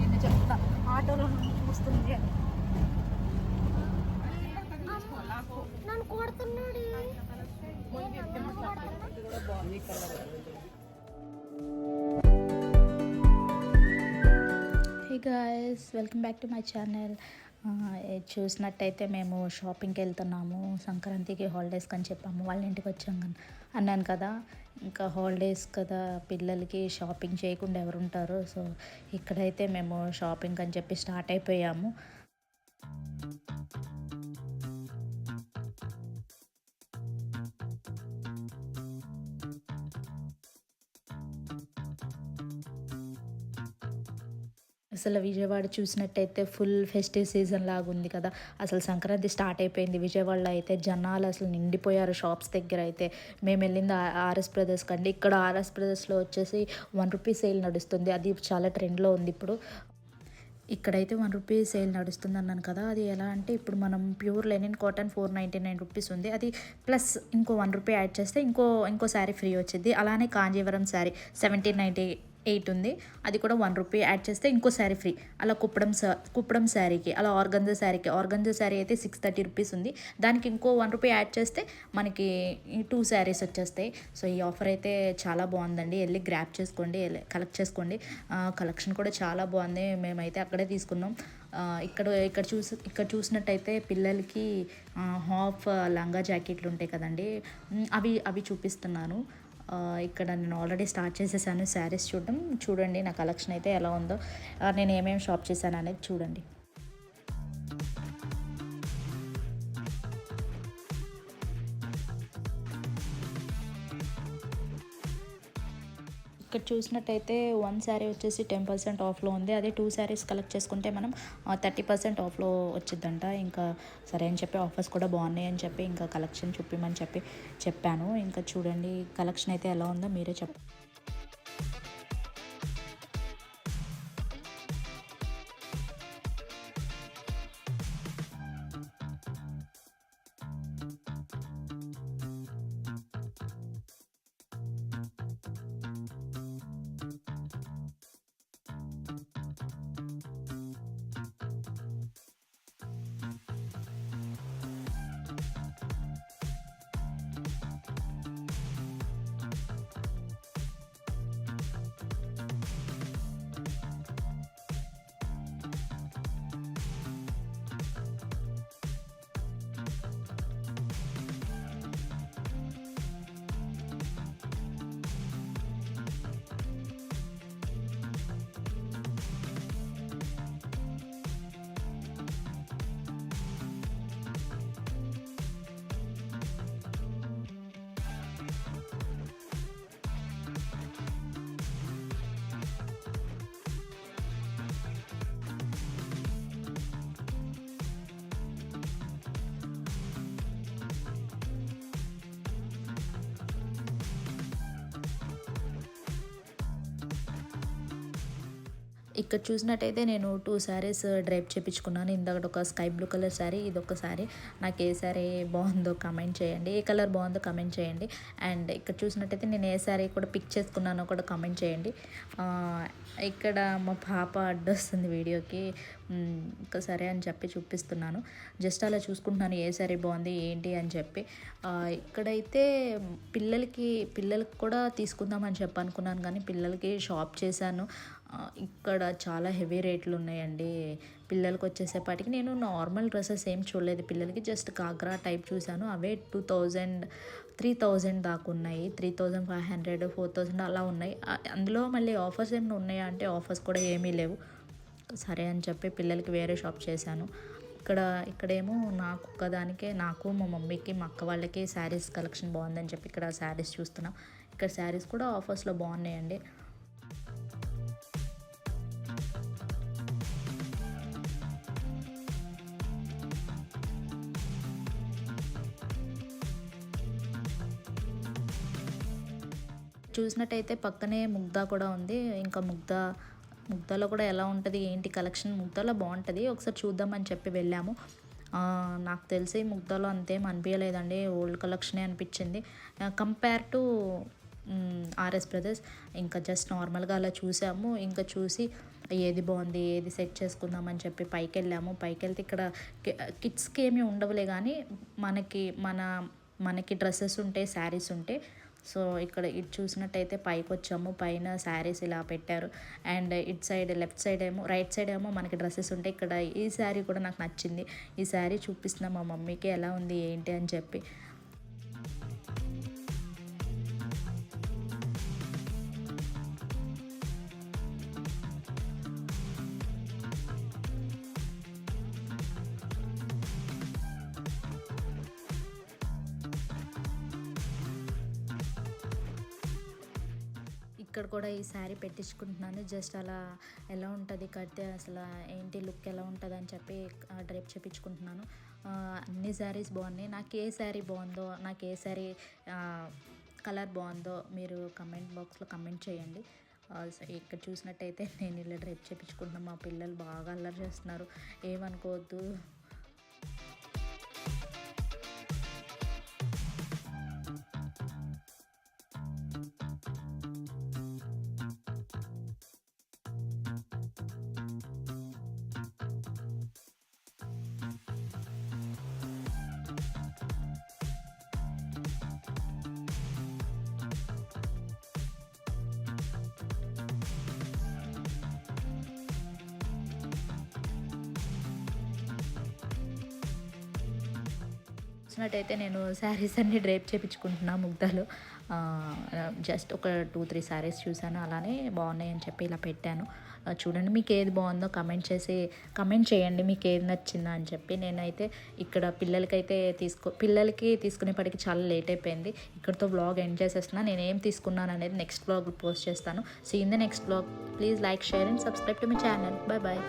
నేను చెప్తున్నా ఆటోలో చూస్తుంది అని నన్ను కొడుతున్నాడు. Hey guys, welcome back to my channel. చూసినట్టయితే మేము షాపింగ్కి వెళ్తున్నాము. సంక్రాంతికి హాలిడేస్కి అని చెప్పాము. వాళ్ళ ఇంటికి వచ్చాం అన్నాను కదా. ఇంకా హాలిడేస్ కదా, పిల్లలకి షాపింగ్ చేయకుండా ఎవరుంటారు. సో ఇక్కడైతే మేము షాపింగ్ అని చెప్పి స్టార్ట్ అయిపోయాము. అసలు విజయవాడ చూసినట్టయితే ఫుల్ ఫెస్టివ్ సీజన్ లాగా ఉంది కదా. అసలు సంక్రాంతి స్టార్ట్ అయిపోయింది. విజయవాడలో అయితే జనాలు అసలు నిండిపోయారు. షాప్స్ దగ్గర అయితే మేము వెళ్ళింది ఆర్ఎస్ బ్రదర్స్ కండి. ఇక్కడ ఆర్ఎస్ బ్రదర్స్లో వచ్చేసి ₹1 సేల్ నడుస్తుంది. అది చాలా ట్రెండ్లో ఉంది ఇప్పుడు. ఇక్కడైతే ₹1 సేల్ నడుస్తుంది అన్నాను కదా. అది ఎలా అంటే ఇప్పుడు మనం ప్యూర్ లెనిన్ కాటన్ ₹499 ఉంది. అది ప్లస్ ఇంకో ₹1 యాడ్ చేస్తే ఇంకో శారీ ఫ్రీ వచ్చింది. అలానే కాంజీవరం శారీ 1798 ఉంది. అది కూడా ₹1 యాడ్ చేస్తే ఇంకో శారీ ఫ్రీ. అలా కుప్పడం శారీకి, అలా ఆర్గంజా శారీ అయితే ₹630 ఉంది. దానికి ఇంకో ₹1 యాడ్ చేస్తే మనకి 2 శారీస్ వచ్చేస్తాయి. సో ఈ ఆఫర్ అయితే చాలా బాగుందండి. వెళ్ళి గ్రాప్ చేసుకోండి, కలెక్ట్ చేసుకోండి. కలెక్షన్ కూడా చాలా బాగుంది. మేమైతే అక్కడే తీసుకున్నాం. ఇక్కడ చూసినట్టయితే పిల్లలకి హాఫ్ లంగా జాకెట్లు ఉంటాయి కదండి, అవి చూపిస్తున్నాను. ఇక్కడ నేను ఆల్రెడీ స్టార్ట్ చేసేసాను శారీస్ చూడండి నా కలెక్షన్ అయితే ఎలా ఉందో. నేను ఏమేమి షాప్ చేశాను అనేది చూడండి. ఇక్కడ చూసినట్టయితే 1 శారీ వచ్చేసి 10% ఆఫ్లో ఉంది. అదే 2 శారీస్ కలెక్ట్ చేసుకుంటే మనం 30% ఆఫ్లో వచ్చిందంట. ఇంకా సరే అని చెప్పి ఆఫర్స్ కూడా బాగున్నాయి అని చెప్పి ఇంకా కలెక్షన్ చూపిమని చెప్పాను. ఇంకా చూడండి కలెక్షన్ అయితే ఎలా ఉందో మీరే చెప్పండి. ఇక్కడ చూసినట్టయితే నేను 2 శారీస్ డ్రైప్ చేయించుకున్నాను. ఇందాక ఒక స్కై బ్లూ కలర్ శారీ, ఇదొక శారీ. నాకు ఏ శారీ బాగుందో కమెంట్ చేయండి, ఏ కలర్ బాగుందో కమెంట్ చేయండి. అండ్ ఇక్కడ చూసినట్టయితే నేను ఏ శారీ కూడా పిక్ చేసుకున్నానో కూడా కమెంట్ చేయండి. ఇక్కడ మా పాప అడ్డొస్తుంది వీడియోకి. ఇంకా సరే అని చెప్పి చూపిస్తున్నాను. జస్ట్ అలా చూసుకుంటున్నాను ఏ శారీ బాగుంది ఏంటి అని చెప్పి. ఇక్కడైతే పిల్లలకి కూడా తీసుకుందామని చెప్పి అనుకున్నాను, కానీ పిల్లలకి షాప్ చేశాను. ఇక్కడ చాలా హెవీ రేట్లు ఉన్నాయండి. పిల్లలకి వచ్చేసేపాటికి నేను నార్మల్ డ్రెస్సెస్ ఏం చూడలేదు. పిల్లలకి జస్ట్ కాగ్రా టైప్ చూశాను. అవే 2000, 3000 దాకా ఉన్నాయి. 3500, 4000 అలా ఉన్నాయి. అందులో మళ్ళీ ఆఫర్స్ ఏమైనా ఉన్నాయా అంటే ఆఫర్స్ కూడా ఏమీ లేవు. సరే అని చెప్పి పిల్లలకి వేరే షాప్ చేశాను. ఇక్కడేమో నాకు ఒక్కదానికే, నాకు మా మమ్మీకి మా అక్క వాళ్ళకి శారీస్ కలెక్షన్ బాగుందని చెప్పి ఇక్కడ శారీస్ చూస్తున్నాం. ఇక్కడ శారీస్ కూడా ఆఫర్స్లో బాగున్నాయండి. చూసినట్టయితే పక్కనే ముగ్ధా కూడా ఉంది. ఇంకా ముగ్ధాలో కూడా ఎలా ఉంటుంది ఏంటి కలెక్షన్, ముగ్ధాలో బాగుంటుంది, ఒకసారి చూద్దామని చెప్పి వెళ్ళాము. నాకు తెలిసి ముగ్ధాలో అంతేం అనిపించలేదండి, ఓల్డ్ కలెక్షనే అనిపించింది కంపేర్ టు ఆర్ఎస్ బ్రదర్స్. ఇంకా జస్ట్ నార్మల్గా అలా చూసాము. ఇంకా చూసి ఏది బాగుంది ఏది సెట్ చేసుకుందామని చెప్పి పైకి వెళ్ళాము. పైకి వెళ్తే ఇక్కడ కిడ్స్కి ఏమీ ఉండవులే కానీ మనకి డ్రెస్సెస్ ఉంటాయి, శారీస్ ఉంటాయి. సో ఇక్కడ ఇటు చూసినట్టయితే పైకి వచ్చాము. పైన శారీస్ ఇలా పెట్టారు. అండ్ ఇటు సైడ్ లెఫ్ట్ సైడ్ ఏమో రైట్ సైడ్ ఏమో మనకి డ్రెస్సెస్ ఉంటాయి. ఇక్కడ ఈ శారీ కూడా నాకు నచ్చింది. ఈ శారీ చూపిస్తున్నా మా మమ్మీకి ఎలా ఉంది ఏంటి అని చెప్పి. ఇక్కడ కూడా ఈ శారీ పెట్టించుకుంటున్నాను. జస్ట్ అలా ఎలా ఉంటుంది కడితే అసలు ఏంటి లుక్ ఎలా ఉంటుంది అని చెప్పి డ్రేప్ చేయించుకుంటున్నాను. అన్ని శారీస్ బాగున్నాయి. నాకు ఏ శారీ బాగుందో, నాకు ఏ శారీ కలర్ బాగుందో మీరు కమెంట్ బాక్స్లో కమెంట్ చేయండి. ఇక్కడ చూసినట్టయితే నేను ఇలా డ్రేప్ చేయించుకుంటున్నాను. మా పిల్లలు బాగా అల్లరి చేస్తున్నారు, ఏమనుకోవద్దు. చూసినట్టయితే నేను శారీస్ అన్నీ డ్రేప్ చేయించుకుంటున్నా ముగ్ధలో. జస్ట్ ఒక 2-3 శారీస్ చూసాను, అలానే బాగున్నాయి అని చెప్పి ఇలా పెట్టాను. చూడండి మీకు ఏది బాగుందో కమెంట్ చేయండి, మీకు ఏది నచ్చిందో అని చెప్పి. నేనైతే ఇక్కడ పిల్లలకి తీసుకునేప్పటికి చాలా లేట్ అయిపోయింది. ఇక్కడితో వ్లాగ్ ఎండ్ చేసేస్తున్నా. నేను ఏం తీసుకున్నాను అనేది నెక్స్ట్ వ్లాగ్ పోస్ట్ చేస్తాను. See in the next vlog. Please like, share and subscribe to my channel. Bye bye.